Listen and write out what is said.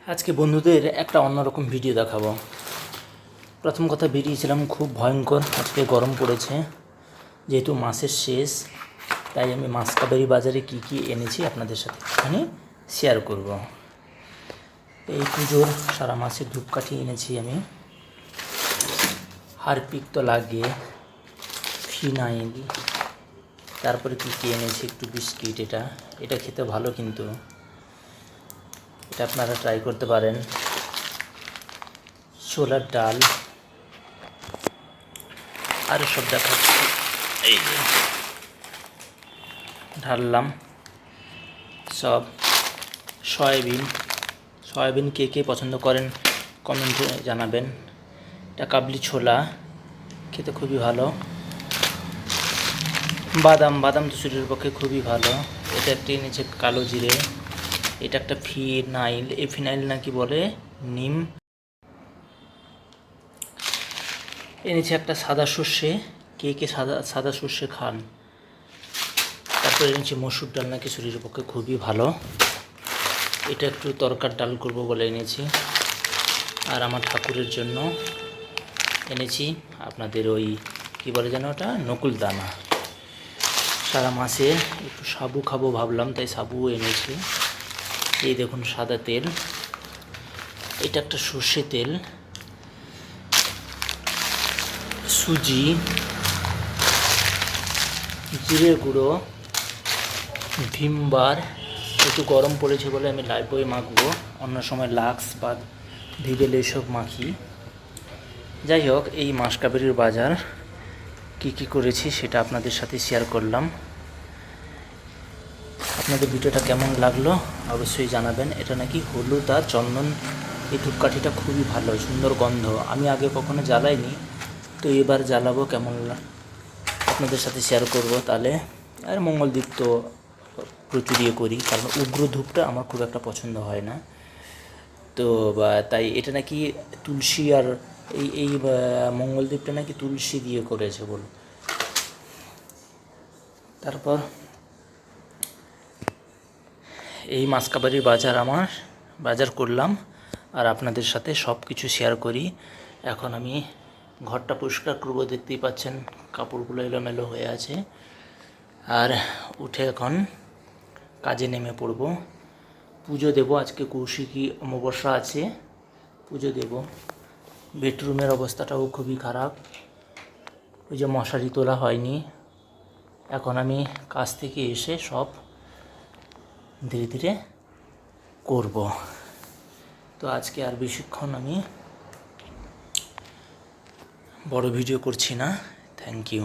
আজকে বন্ধুদের একটা অন্যরকম ভিডিও দেখাবো। প্রথম কথা বেরিয়েছিলাম, খুব ভয়ঙ্কর আজকে গরম পড়েছে, যেহেতু মাসের শেষ, তাই আমি মাসকাবারি বাজারে কি কি এনেছি আপনাদের সাথে এখানে শেয়ার করব। এই পুজোর সারা মাসের ধূপকাঠি এনেছি আমি, হারপিক তো লাগে, ফিনাইল, তারপরে কী কী এনেছি, একটু বিস্কিট, এটা খেতে ভালো, কিন্তু এটা আপনারা ট্রাই করতে পারেন। ছোলার ডাল আর সব দেখাচ্ছি। এই যে ঢাললাম সব। সয়াবিন কে কে পছন্দ করেন কমেন্টে জানাবেন। এটা কাবলি ছোলা, খেতে খুবই ভালো। বাদাম তো শরীরের পক্ষে খুবই ভালো। এটা একটি এনেছে কালো জিরে, এটা একটা ফিনাইল, এই ফিনাইল নাকি বলে নিম। এনেছে একটা সাদা সর্ষে, কে কে সাদা সর্ষে খান। তারপর এনেছি মসুর ডাল, নাকি শরীরের পক্ষে খুবই ভালো। এটা একটু তরকার ডাল করব বলে এনেছি। আর আমার ঠাকুরের জন্য এনেছি আপনাদের ওই কী বলে যেন ওটা, নকুল দানা। সারা মাসে একটু সাবু খাবো ভাবলাম, তাই সাবুও এনেছি। এই দেখুন সাদা তেল, এটা একটা সর্ষে তেল, সুজি, জিরে গুঁড়ো, ভিমবার। একটু গরম পড়েছে বলে আমি লাইফবয় মাখবো, অন্য সময় লাক্স বা ভিভেল এসব মাখি। যাই হোক, এই মাসকাবারির বাজার কি কি করেছি সেটা আপনাদের সাথে শেয়ার করলাম। আপনাদের ভিডিওটা কেমন লাগলো অবশ্যই জানাবেন। এটা নাকি হলুদ আর চন্দন, এই ধূপকাঠিটা খুবই ভালো, সুন্দর গন্ধ। আমি আগে কখনো জ্বালাইনি, তো এবার জ্বালাবো, কেমন আপনাদের সাথে শেয়ার করব তাহলে। আর মঙ্গলদ্বীপ তো প্রচুর করি, কারণ উগ্র ধূপটা আমার খুব একটা পছন্দ হয় না। তো তাই এটা নাকি তুলসী, আর এই মঙ্গলদ্বীপটা নাকি তুলসী দিয়ে করেছে বল। তারপর এই মাসকাবারির বাজার করলাম, আর আপনাদের সাথে সব কিছু শেয়ার করি। এখন আমি ঘরটা পরিষ্কার করবো, দেখতেই পাচ্ছেন কাপড়গুলো এলোমেলো হয়ে আছে। আর উঠে এখন কাজে নেমে পড়ব। পুজো দেব, আজকে কৌশিকী অমাবস্যা আছে, পুজো দেব। বেডরুমের অবস্থাটাও খুবই খারাপ, ওই যে মশারি তোলা হয়নি। এখন আমি কাজ থেকে এসে সব ধীরে ধীরে করব। তো আজকে আর বেশিক্ষণ আমি বড় ভিডিও করছি না। Thank you.